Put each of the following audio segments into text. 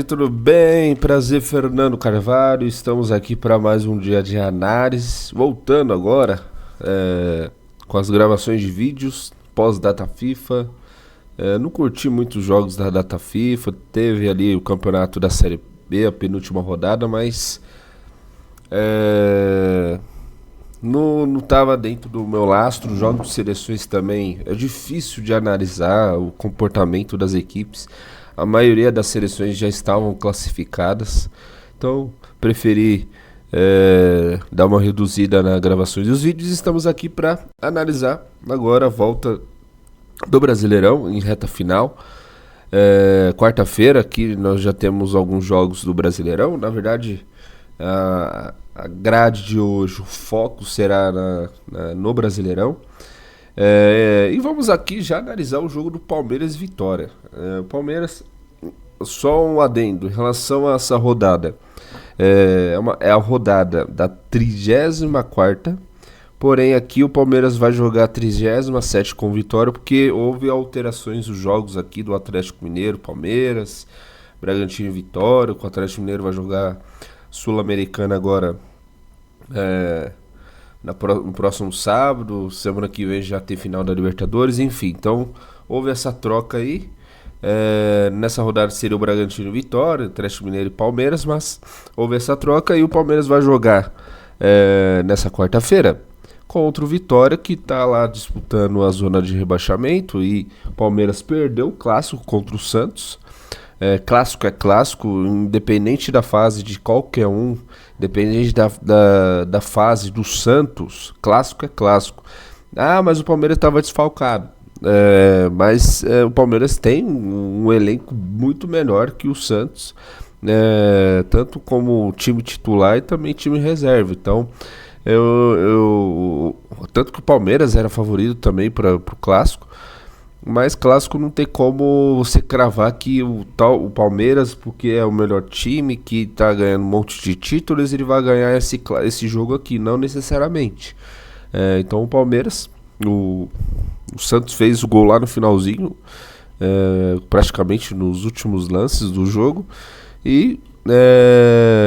Tudo bem? Prazer, Fernando Carvalho. Estamos aqui para mais um dia de análise. Voltando agora com as gravações de vídeos pós-data FIFA. Não curti muitos jogos da data FIFA. Teve ali o campeonato da Série B, a penúltima rodada, mas não estava dentro do meu lastro. Jogos de seleções também é difícil de analisar o comportamento das equipes. A maioria das seleções já estavam classificadas, então preferi dar uma reduzida na gravação dos vídeos. Estamos aqui para analisar agora a volta do Brasileirão em reta final. Quarta-feira aqui nós já temos alguns jogos do Brasileirão. Na verdade, a grade de hoje, o foco será no Brasileirão. E vamos aqui já analisar o jogo do Palmeiras e Vitória. O Palmeiras, só um adendo em relação a essa rodada. É a rodada da 34ª, porém aqui o Palmeiras vai jogar a 37ª com Vitória, porque houve alterações nos jogos aqui do Atlético Mineiro, Palmeiras, Bragantino e Vitória. O Atlético Mineiro vai jogar Sul-Americana agora no próximo sábado. Semana que vem já tem final da Libertadores, enfim. Então houve essa troca aí. Nessa rodada seria o Bragantino e Vitória, Atlético Mineiro e Palmeiras, mas houve essa troca e o Palmeiras vai jogar nessa quarta-feira contra o Vitória, que está lá disputando a zona de rebaixamento. E o Palmeiras perdeu o clássico contra o Santos. Clássico é clássico, independente da fase de qualquer um, independente da fase do Santos. Clássico é clássico. Mas o Palmeiras estava desfalcado. Mas o Palmeiras tem um elenco muito melhor que o Santos, tanto como time titular e também time reserva. Então, tanto que o Palmeiras era favorito também para o clássico. Mas clássico não tem como você cravar que o Palmeiras, porque é o melhor time, que tá ganhando um monte de títulos, ele vai ganhar esse jogo aqui, não necessariamente. Então o Palmeiras, o Santos fez o gol lá no finalzinho, praticamente nos últimos lances do jogo, e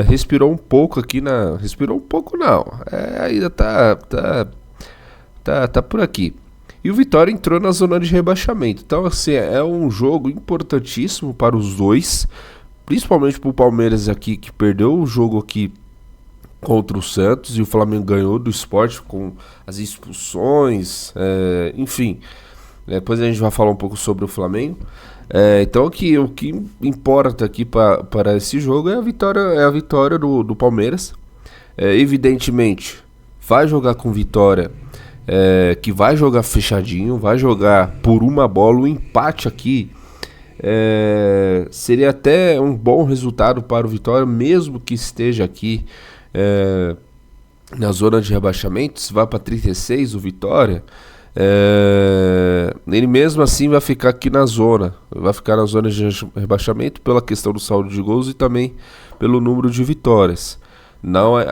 respirou um pouco aqui respirou um pouco não, ainda tá por aqui. E o Vitória entrou na zona de rebaixamento. Então, assim, é um jogo importantíssimo para os dois, principalmente para o Palmeiras aqui, que perdeu o jogo aqui contra o Santos, e o Flamengo ganhou do Sport com as expulsões, enfim. Depois a gente vai falar um pouco sobre o Flamengo. Então, o que importa aqui para esse jogo é a vitória do Palmeiras. Evidentemente, vai jogar com vitória. Que vai jogar fechadinho, vai jogar por uma bola. O empate aqui seria até um bom resultado para o Vitória, mesmo que esteja aqui na zona de rebaixamento. Se vai para 36 o Vitória, ele mesmo assim vai ficar aqui vai ficar na zona de rebaixamento pela questão do saldo de gols e também pelo número de vitórias.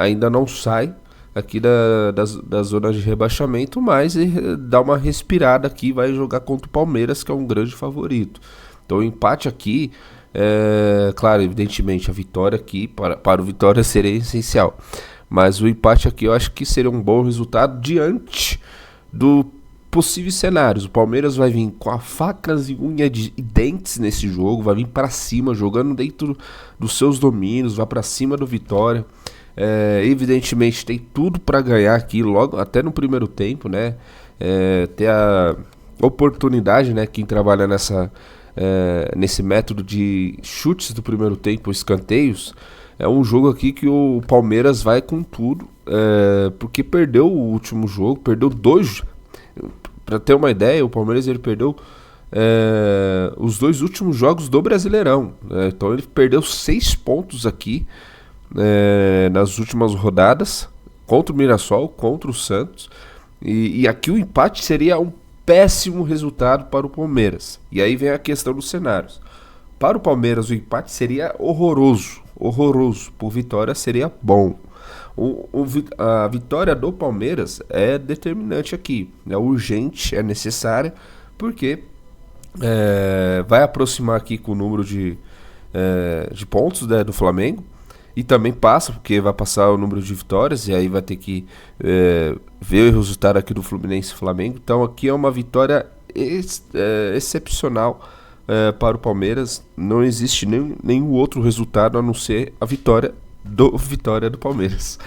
Ainda não sai aqui da zona de rebaixamento, mas dá uma respirada aqui, vai jogar contra o Palmeiras, que é um grande favorito. Então o empate aqui, claro, evidentemente a vitória aqui para o Vitória seria essencial, mas o empate aqui eu acho que seria um bom resultado diante do possíveis cenários. O Palmeiras vai vir com a facas e unhas e dentes nesse jogo, vai vir para cima, jogando dentro dos seus domínios, vai para cima do Vitória. Evidentemente tem tudo para ganhar aqui logo, até no primeiro tempo, né? Ter a oportunidade, né? Quem trabalha nesse método de chutes do primeiro tempo, escanteios, é um jogo aqui que o Palmeiras vai com tudo, porque perdeu o último jogo, perdeu 2. Para ter uma ideia, o Palmeiras ele perdeu os 2 últimos jogos do Brasileirão, então ele perdeu 6 pontos aqui nas últimas rodadas, contra o Mirassol, contra o Santos, e aqui o empate seria um péssimo resultado para o Palmeiras. E aí vem a questão dos cenários. Para o Palmeiras o empate seria horroroso, por Vitória seria bom. A vitória do Palmeiras é determinante aqui, é urgente, é necessária, porque vai aproximar aqui com o número de pontos, né, do Flamengo. E também passa, porque vai passar o número de vitórias, e aí vai ter que ver o resultado aqui do Fluminense e Flamengo. Então aqui é uma vitória excepcional para o Palmeiras. Não existe nenhum outro resultado a não ser a vitória do Palmeiras.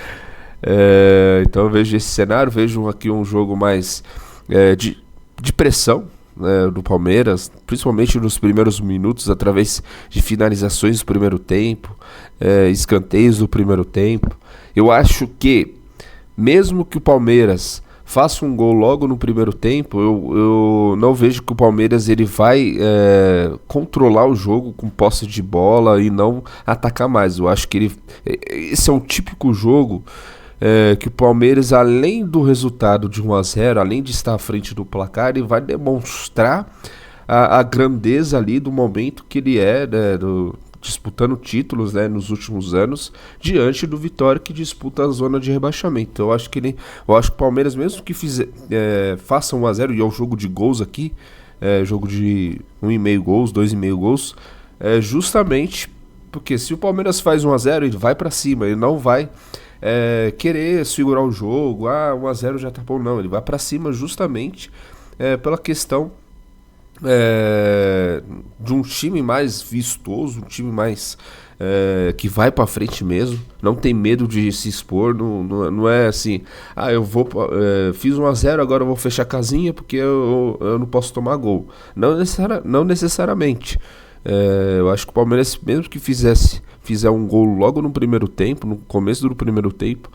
Então eu vejo esse cenário, vejo aqui um jogo mais de pressão, né, do Palmeiras, principalmente nos primeiros minutos, através de finalizações do primeiro tempo, escanteios do primeiro tempo. Eu acho que, mesmo que o Palmeiras faça um gol logo no primeiro tempo, eu não vejo que o Palmeiras ele vai controlar o jogo com posse de bola e não atacar mais. Eu acho que esse é um típico jogo que o Palmeiras, além do resultado de 1-0, além de estar à frente do placar, ele vai demonstrar a grandeza ali do momento que ele né, disputando títulos, né, nos últimos anos, diante do Vitória, que disputa a zona de rebaixamento. Eu acho que o Palmeiras, mesmo que faça 1-0, e é um jogo de gols aqui, jogo de 1,5 gols, 2,5 gols, justamente porque se o Palmeiras faz 1-0, ele vai para cima, ele não vai querer segurar o jogo, 1-0 já tá bom, não, ele vai para cima justamente pela questão de um time mais vistoso, um time mais que vai para frente mesmo, não tem medo de se expor, não é assim, eu vou fiz 1-0, agora eu vou fechar a casinha porque eu não posso tomar gol, não necessariamente. Eu acho que o Palmeiras, mesmo que fizer um gol logo no primeiro tempo, no começo do primeiro tempo,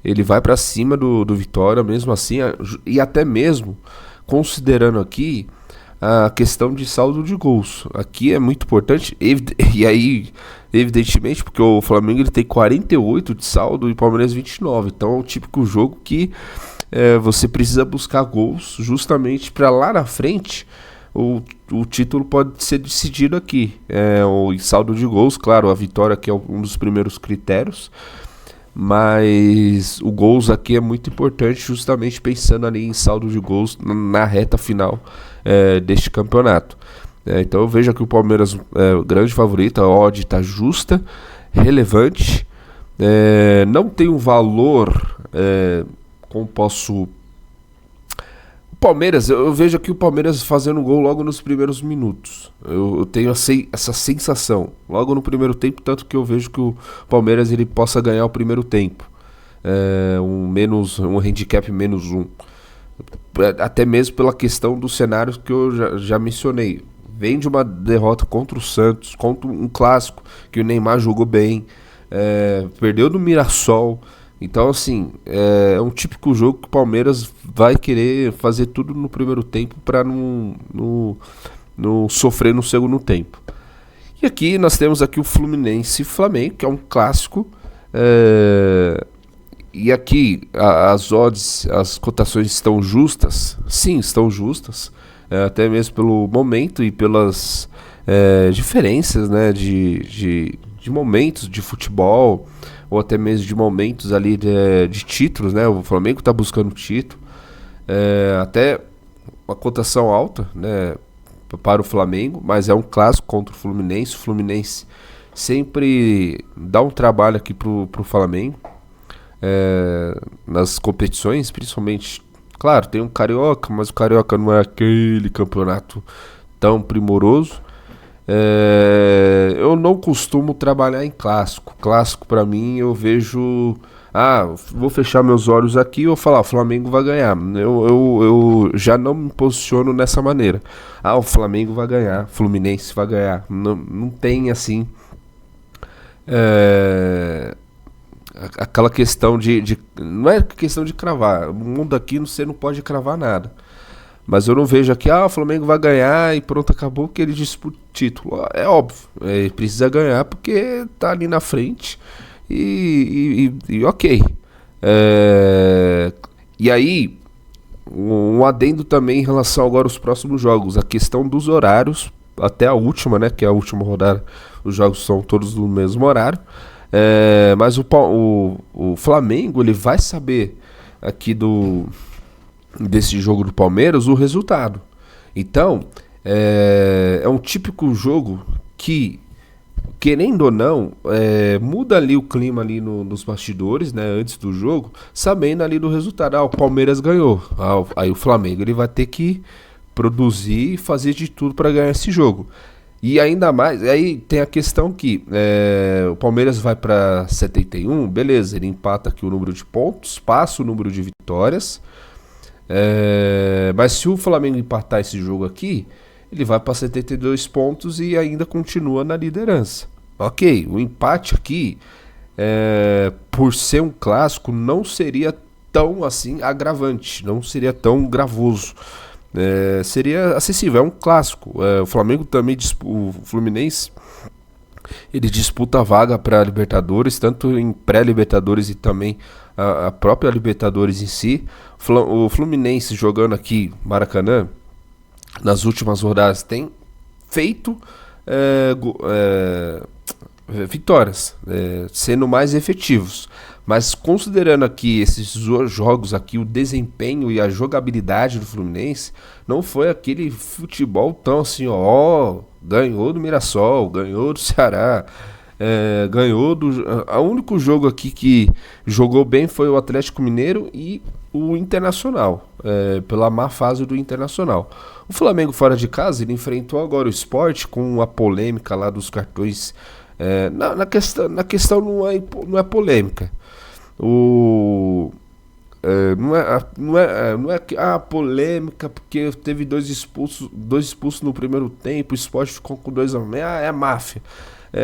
ele vai para cima do Vitória, mesmo assim, e até mesmo considerando aqui a questão de saldo de gols. Aqui é muito importante, e aí, evidentemente, porque o Flamengo ele tem 48 de saldo e o Palmeiras 29, então é o típico jogo que você precisa buscar gols justamente para lá na frente o título pode ser decidido aqui. O saldo de gols, claro, a vitória que é um dos primeiros critérios, mas o gols aqui é muito importante, justamente pensando ali em saldo de gols na reta final deste campeonato. Então eu vejo aqui o Palmeiras o grande favorito, a odd está justa, relevante, não tem um valor, como posso... Palmeiras, eu vejo aqui o Palmeiras fazendo gol logo nos primeiros minutos. Eu tenho essa sensação, logo no primeiro tempo, tanto que eu vejo que o Palmeiras ele possa ganhar o primeiro tempo. Um handicap -1. Até mesmo pela questão dos cenários que eu já mencionei. Vem de uma derrota contra o Santos, contra um clássico que o Neymar jogou bem, perdeu do Mirassol. Então, assim, é um típico jogo que o Palmeiras vai querer fazer tudo no primeiro tempo para não sofrer no segundo tempo. E aqui nós temos aqui o Fluminense e Flamengo, que é um clássico. E aqui as odds, as cotações estão justas? Sim, estão justas. Até mesmo pelo momento e pelas diferenças, né, de momentos de futebol, ou até mesmo de momentos ali de títulos, né? O Flamengo está buscando título, até uma cotação alta, né, para o Flamengo, mas é um clássico contra o Fluminense. O Fluminense sempre dá um trabalho aqui pro Flamengo nas competições, principalmente. Claro, tem um Carioca, mas o Carioca não é aquele campeonato tão primoroso. Eu não costumo trabalhar em clássico. Clássico pra mim eu vejo... vou fechar meus olhos aqui e vou falar, o Flamengo vai ganhar. Eu já não me posiciono dessa maneira. O Flamengo vai ganhar, Fluminense vai ganhar. Não tem assim... aquela questão não é questão de cravar. O mundo aqui você não pode cravar nada. Mas eu não vejo aqui, o Flamengo vai ganhar e pronto, acabou que ele disputa o título. É óbvio, ele precisa ganhar porque tá ali na frente e ok. E aí, um adendo também em relação agora aos próximos jogos, a questão dos horários, até a última, né, que é a última rodada, os jogos são todos no mesmo horário. Mas o Flamengo, ele vai saber aqui desse jogo do Palmeiras o resultado. Então é um típico jogo que querendo ou não, muda ali o clima ali nos bastidores, né, antes do jogo, sabendo ali do resultado. O Palmeiras ganhou. Aí o Flamengo ele vai ter que produzir e fazer de tudo para ganhar esse jogo. E ainda mais, aí tem a questão que o Palmeiras vai para 71, beleza, ele empata aqui o número de pontos, passa o número de vitórias, mas se o Flamengo empatar esse jogo aqui, ele vai para 72 pontos e ainda continua na liderança. Ok, o empate aqui, por ser um clássico, não seria tão assim agravante, não seria tão gravoso. Seria acessível, é um clássico. O Flamengo também, o Fluminense, ele disputa a vaga para Libertadores, tanto em pré-Libertadores e também a própria Libertadores em si. O Fluminense jogando aqui Maracanã, nas últimas rodadas, tem feito vitórias, sendo mais efetivos. Mas considerando aqui esses jogos aqui, o desempenho e a jogabilidade do Fluminense, não foi aquele futebol tão assim, ó, ganhou do Mirassol, ganhou do Ceará, ganhou do... O único jogo aqui que jogou bem foi o Atlético Mineiro e o Internacional, pela má fase do Internacional. O Flamengo fora de casa, ele enfrentou agora o Sport com a polêmica lá dos cartões. Na questão não é polêmica. Não é polêmica porque teve dois expulsos no primeiro tempo, o Sport ficou com 2-1. É máfia.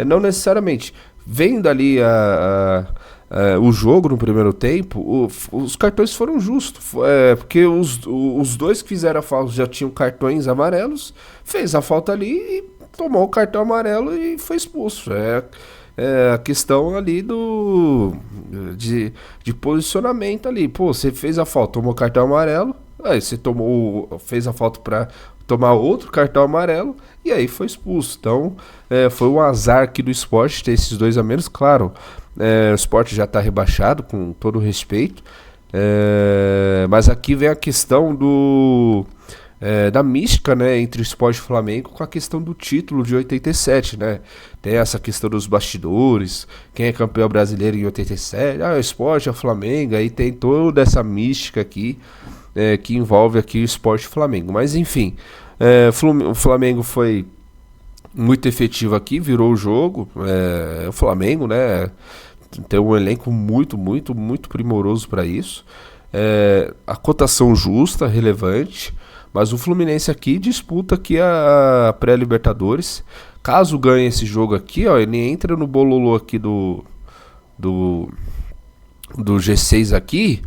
Não necessariamente. Vendo ali o jogo no primeiro tempo, os cartões foram justos. Porque os dois que fizeram a falta já tinham cartões amarelos, fez a falta ali e tomou o cartão amarelo e foi expulso. A questão ali de posicionamento ali. Pô, você fez a falta, tomou cartão amarelo, aí você fez a falta para tomar outro cartão amarelo e aí foi expulso. Então foi um azar aqui do Sport ter esses dois a menos. Claro, o Sport já está rebaixado, com todo respeito, mas aqui vem a questão da mística, né, entre o Sport e o Flamengo, com a questão do título de 87, né? Tem essa questão dos bastidores, quem é campeão brasileiro em 87, o Sport, é o Flamengo, aí tem toda essa mística aqui, que envolve aqui o Sport e o Flamengo. Mas enfim, o Flamengo foi muito efetivo aqui, virou o jogo. O Flamengo, né, tem um elenco muito, muito, muito primoroso para isso. A cotação justa, relevante. Mas o Fluminense aqui disputa aqui a pré-Libertadores. Caso ganhe esse jogo aqui, ó, ele entra no bololô aqui do G6 aqui.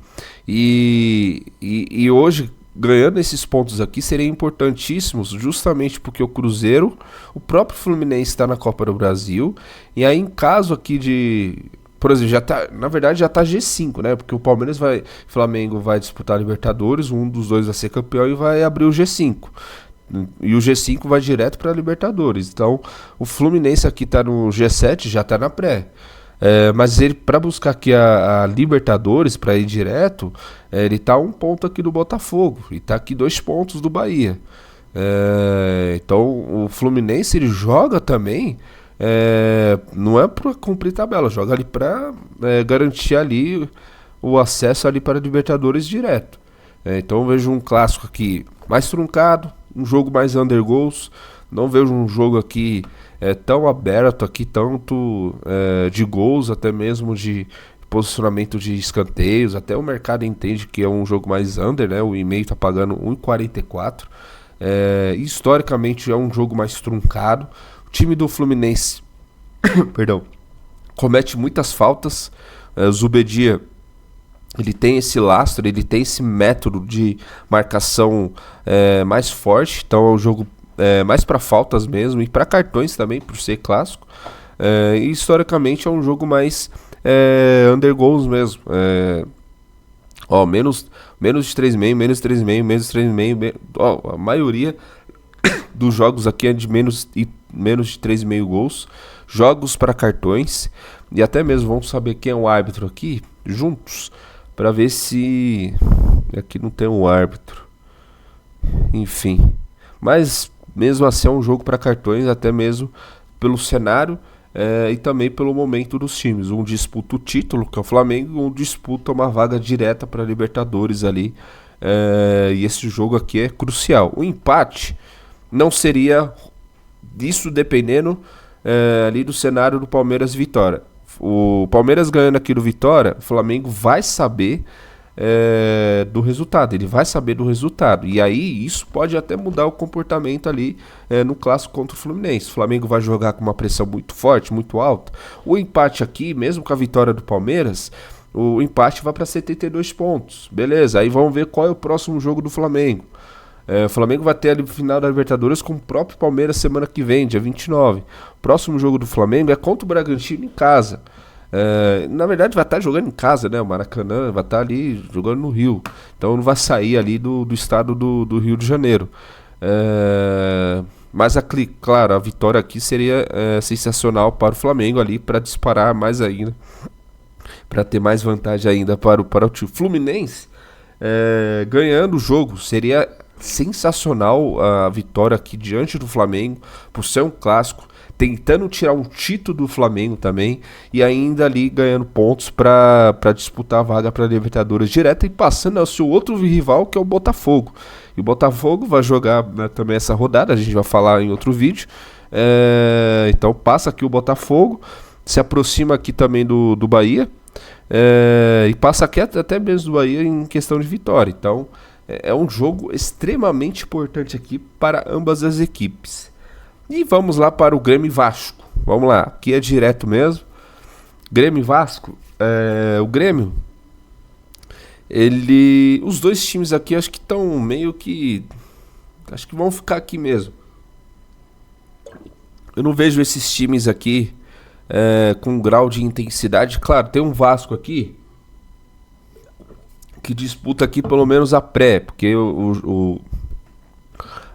E hoje, ganhando esses pontos aqui, seriam importantíssimos, justamente porque o Cruzeiro, o próprio Fluminense está na Copa do Brasil. E aí, em caso aqui de... Por exemplo, na verdade já tá G5, né? Porque o Flamengo vai disputar a Libertadores, um dos dois vai ser campeão e vai abrir o G5. E o G5 vai direto para a Libertadores. Então, o Fluminense aqui tá no G7, já tá na pré. Mas ele, para buscar aqui a Libertadores, para ir direto, ele tá 1 ponto aqui do Botafogo e tá aqui 2 pontos do Bahia. Então, o Fluminense ele joga também. Não é para cumprir tabela, joga ali para garantir ali o acesso ali para a Libertadores direto. Então eu vejo um clássico aqui mais truncado, um jogo mais under goals. Não vejo um jogo aqui tão aberto aqui, tanto de gols, até mesmo de posicionamento de escanteios. Até o mercado entende que é um jogo mais under, né? O e-mail tá pagando 1,44. Historicamente é um jogo mais truncado. O time do Fluminense perdão, comete muitas faltas. Zubeldia, ele tem esse lastro, ele tem esse método de marcação mais forte. Então é um jogo mais para faltas mesmo e para cartões também, por ser clássico. E historicamente é um jogo mais under goals mesmo. Menos de 3,5, menos de 3,5, menos de 3,5. A maioria dos jogos aqui é de menos de 3,5 gols. Jogos para cartões. E até mesmo vamos saber quem é o árbitro aqui juntos, para ver se aqui não tem um árbitro. Enfim, mas mesmo assim é um jogo para cartões, até mesmo pelo cenário e também pelo momento dos times. Um disputa o título, que é o Flamengo, um disputa uma vaga direta para a Libertadores ali. E esse jogo aqui é crucial. O empate não seria isso dependendo ali do cenário do Palmeiras e Vitória. O Palmeiras ganhando aqui do Vitória, o Flamengo vai saber do resultado, ele vai saber do resultado, e aí isso pode até mudar o comportamento ali no clássico contra o Fluminense. O Flamengo vai jogar com uma pressão muito forte, muito alta. O empate aqui, mesmo com a vitória do Palmeiras, o empate vai para 72 pontos, beleza, aí vamos ver qual é o próximo jogo do Flamengo. O Flamengo vai ter ali o final da Libertadores com o próprio Palmeiras semana que vem, dia 29. O próximo jogo do Flamengo é contra o Bragantino em casa. Na verdade vai estar jogando em casa, né? O Maracanã vai estar ali jogando no Rio. Então não vai sair ali do estado do Rio de Janeiro. Mas claro, a vitória aqui seria sensacional para o Flamengo ali, para disparar mais ainda, para ter mais vantagem ainda para o time. Fluminense ganhando o jogo seria sensacional a vitória aqui diante do Flamengo, por ser um clássico, tentando tirar um título do Flamengo também, e ainda ali ganhando pontos para disputar a vaga para a Libertadores direta e passando ao seu outro rival, que é o Botafogo. E o Botafogo vai jogar, né, também essa rodada, a gente vai falar em outro vídeo. Então passa aqui o Botafogo, se aproxima aqui também do Bahia, e passa aqui até mesmo do Bahia em questão de vitória. Então é um jogo extremamente importante aqui para ambas as equipes. E vamos lá para o Grêmio e Vasco. Vamos lá, aqui é direto mesmo. Grêmio e Vasco. O Grêmio, os dois times aqui acho que estão meio que... acho que vão ficar aqui mesmo. Eu não vejo esses times aqui com um grau de intensidade. Claro, tem um Vasco aqui que disputa aqui pelo menos a pré, porque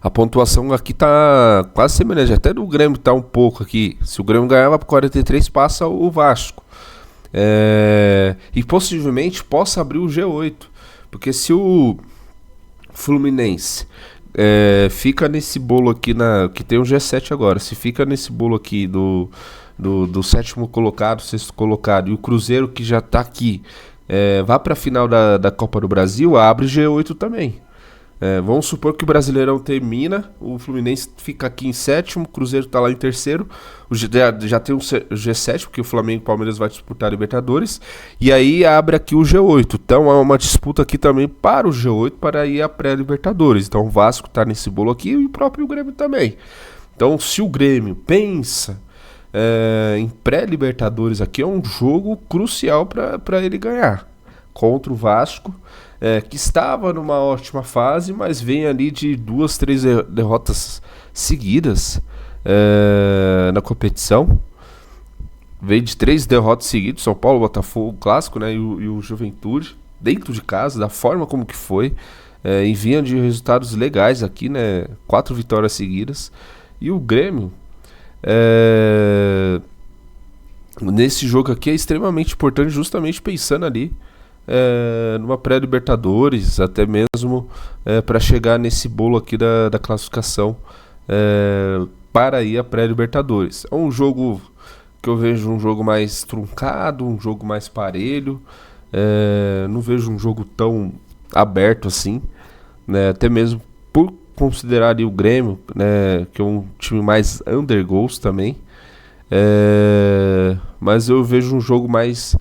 a pontuação aqui tá quase semelhante, até do Grêmio tá um pouco aqui. Se o Grêmio ganhava por 43, passa o Vasco. E possivelmente possa abrir o G8, porque se o Fluminense fica nesse bolo aqui, que tem o G7 agora, se fica nesse bolo aqui do sétimo colocado, sexto colocado, e o Cruzeiro, que já tá aqui, vá para a final da Copa do Brasil, abre G8 também. Vamos supor que o Brasileirão termina, o Fluminense fica aqui em sétimo, o Cruzeiro está lá em terceiro, já tem o G7, porque o Flamengo e o Palmeiras vai disputar a Libertadores, e aí abre aqui o G8. Então é uma disputa aqui também para o G8, para ir a pré-Libertadores. Então o Vasco está nesse bolo aqui e o próprio Grêmio também. Então se o Grêmio pensa em pré-Libertadores aqui, é um jogo crucial para ele ganhar contra o Vasco, que estava numa ótima fase, mas vem ali de 2, 3 derrotas seguidas na competição. Vem de 3 derrotas seguidas, São Paulo, Botafogo, Clássico, né, e o Juventude, dentro de casa, da forma como que foi, e vinha de resultados legais aqui, né, 4 vitórias seguidas. E o Grêmio, nesse jogo aqui é extremamente importante, justamente pensando ali numa pré-Libertadores, até mesmo para chegar nesse bolo aqui da classificação para ir a pré-Libertadores. É um jogo que eu vejo um jogo mais truncado, um jogo mais parelho, não vejo um jogo tão aberto assim, né, até mesmo por considerar ali o Grêmio, né, que é um time mais under goals também, mas eu vejo um jogo mais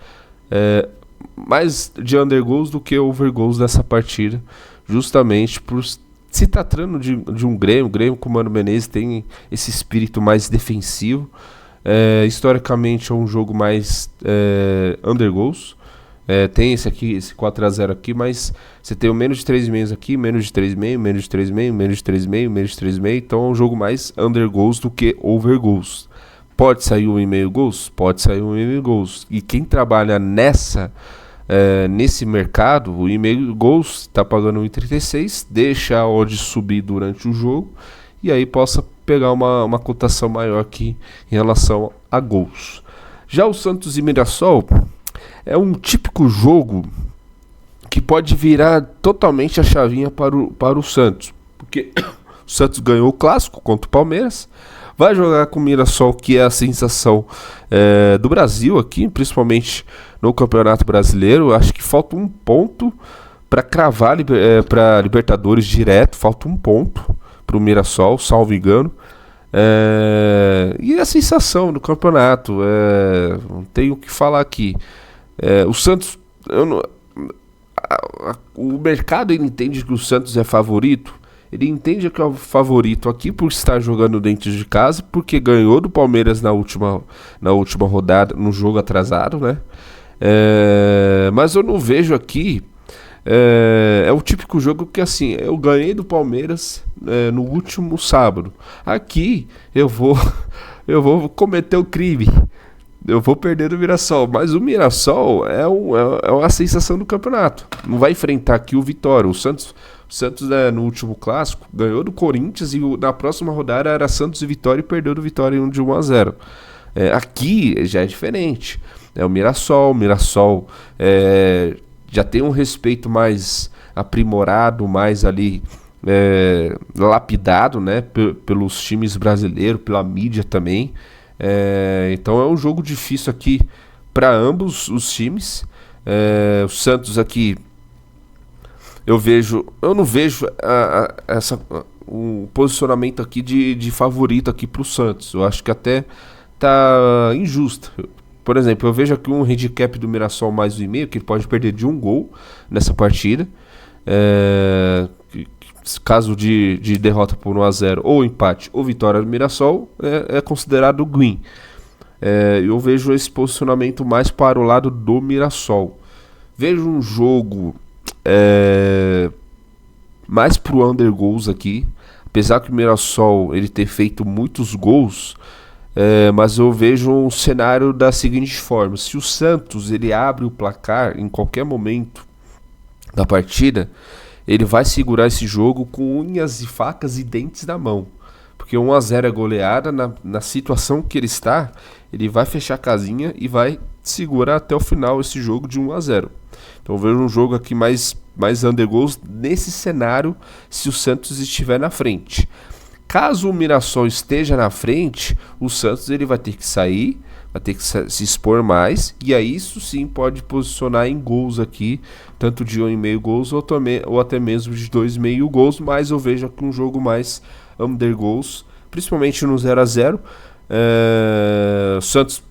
de under goals do que over goals nessa partida, justamente por se tratando de um Grêmio. O Grêmio com o Mano Menezes tem esse espírito mais defensivo, historicamente é um jogo mais under goals. Tem esse 4-0 aqui, mas você tem o menos de 3,5 aqui, menos de 3,5, menos de 3,5, menos de 3,5, menos de 3,5. Então é um jogo mais under goals do que over goals. Pode sair 1,5 gols? Pode sair 1,5 gols. E quem trabalha nesse mercado, o 1,5 gols está pagando 1,36, deixa a odd subir durante o jogo, e aí possa pegar uma cotação maior aqui em relação a gols. Já o Santos e Mirassol é um típico jogo que pode virar totalmente a chavinha para o Santos, porque o Santos ganhou o clássico contra o Palmeiras, vai jogar com o Mirassol, que é a sensação do Brasil aqui, principalmente no Campeonato Brasileiro. Acho que falta um ponto para cravar para Libertadores direto, falta um ponto para o Mirassol, salvo engano. E a sensação do campeonato, não tenho o que falar aqui. O Santos, o mercado ele entende que o Santos é favorito. Ele entende que é o favorito aqui por estar jogando dentro de casa, porque ganhou do Palmeiras na última rodada, no jogo atrasado, né? Mas eu não vejo aqui. É o típico jogo que assim, eu ganhei do Palmeiras no último sábado. Aqui eu vou cometer o crime. Eu vou perder do Mirassol. Mas o Mirassol é uma sensação do campeonato. Não vai enfrentar aqui o Vitória. O Santos no último clássico ganhou do Corinthians e na próxima rodada era Santos e Vitória e perdeu do Vitória de 1-0. Aqui já é diferente. É o Mirassol. O Mirassol já tem um respeito mais aprimorado, mais ali lapidado, né, pelos times brasileiros, pela mídia também. Então é um jogo difícil aqui para ambos os times. O Santos aqui eu não vejo um posicionamento aqui de favorito aqui para o Santos. Eu acho que até tá injusto. Por exemplo, eu vejo aqui um handicap do Mirassol mais 1,5, que ele pode perder de 1 gol nessa partida. Caso de derrota por 1-0 ou empate ou vitória do Mirassol, é considerado green. Eu vejo esse posicionamento mais para o lado do Mirassol. Vejo um jogo mais pro under goals aqui, apesar que o Mirassol ele ter feito muitos gols, mas eu vejo um cenário da seguinte forma: se o Santos ele abre o placar em qualquer momento da partida, ele vai segurar esse jogo com unhas e facas e dentes na mão, porque 1-0 é goleada. Na situação que ele está, ele vai fechar a casinha e vai segurar até o final esse jogo de 1-0. Então eu vejo um jogo aqui mais under goals nesse cenário, se o Santos estiver na frente. Caso o Mirassol esteja na frente, o Santos ele vai ter que sair, vai ter que se expor mais, e aí isso sim pode posicionar em gols aqui, tanto de 1,5 gols ou até mesmo de 2,5 gols, mas eu vejo aqui um jogo mais under goals, principalmente no 0-0. O Santos,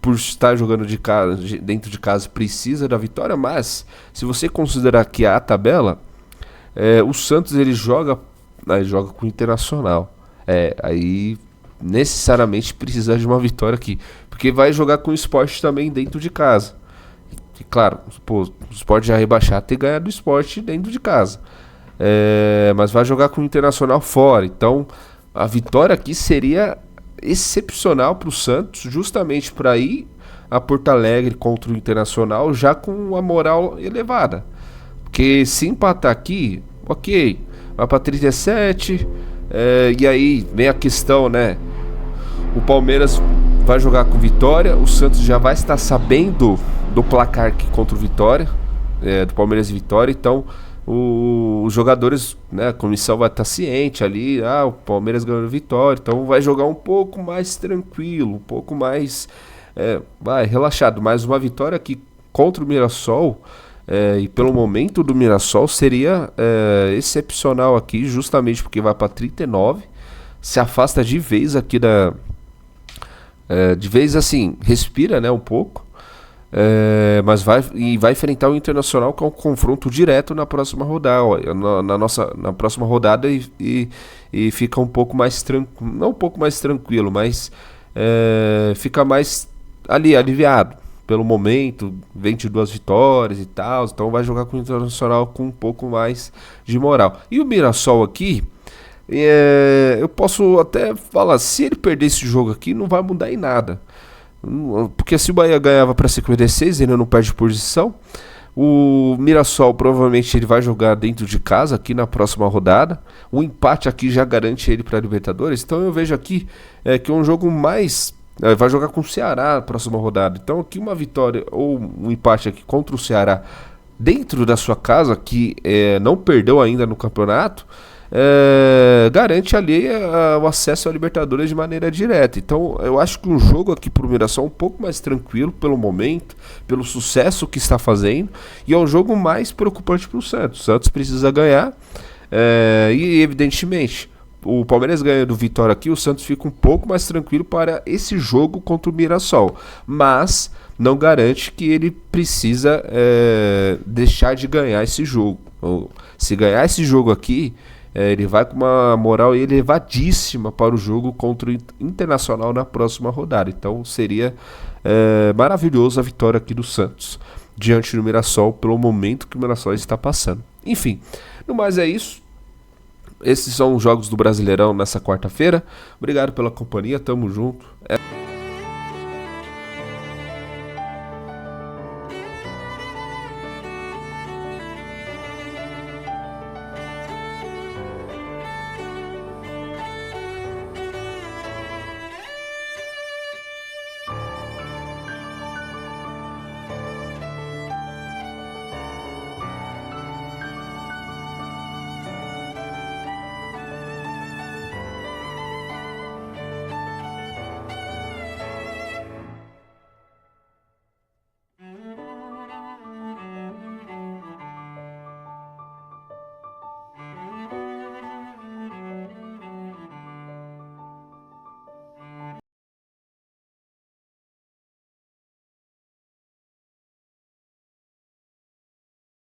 por estar jogando dentro de casa, precisa da vitória, mas se você considerar que a tabela, o Santos ele joga com o Internacional. Aí necessariamente precisa de uma vitória aqui, porque vai jogar com o Sport também dentro de casa. E claro, o Sport já rebaixar, ter ganhado do Sport dentro de casa. Mas vai jogar com o Internacional fora. Então a vitória aqui seria excepcional para o Santos, justamente para ir a Porto Alegre contra o Internacional já com a moral elevada. Porque se empatar aqui, ok, vai para 37, e aí vem a questão, né? O Palmeiras vai jogar com Vitória, o Santos já vai estar sabendo do placar aqui contra o Vitória, do Palmeiras e Vitória, então os jogadores, né, a comissão vai estar ciente ali, o Palmeiras ganhou a Vitória, então vai jogar um pouco mais tranquilo, um pouco mais relaxado. Mas uma vitória aqui contra o Mirassol, e pelo momento do Mirassol, seria excepcional aqui, justamente porque vai para 39, se afasta de vez aqui de vez assim, respira, né, um pouco, mas vai enfrentar o Internacional, que é um confronto direto na próxima rodada, na próxima rodada, e fica um pouco mais tranquilo, não um pouco mais tranquilo, mas fica mais ali aliviado pelo momento, vem de 2 vitórias e tal, então vai jogar com o Internacional com um pouco mais de moral. E o Mirassol aqui, eu posso até falar, se ele perder esse jogo aqui, não vai mudar em nada. Porque se o Bahia ganhava para 56, ele não perde posição. O Mirassol provavelmente ele vai jogar dentro de casa aqui na próxima rodada. O empate aqui já garante ele para a Libertadores. Então eu vejo aqui que é um jogo mais... vai jogar com o Ceará na próxima rodada. Então aqui uma vitória ou um empate aqui contra o Ceará dentro da sua casa, que não perdeu ainda no campeonato, garante ali o acesso à Libertadores de maneira direta. Então eu acho que um jogo aqui pro Mirassol é um pouco mais tranquilo pelo momento, pelo sucesso que está fazendo, e é um jogo mais preocupante pro Santos. O Santos precisa ganhar, e evidentemente o Palmeiras ganha do Vitória aqui, o Santos fica um pouco mais tranquilo para esse jogo contra o Mirassol, mas não garante que ele precisa deixar de ganhar esse jogo. Se ganhar esse jogo aqui, ele vai com uma moral elevadíssima para o jogo contra o Internacional na próxima rodada. Então seria maravilhoso a vitória aqui do Santos diante do Mirassol, pelo momento que o Mirassol está passando. Enfim, no mais é isso. Esses são os jogos do Brasileirão nessa quarta-feira. Obrigado pela companhia, tamo junto.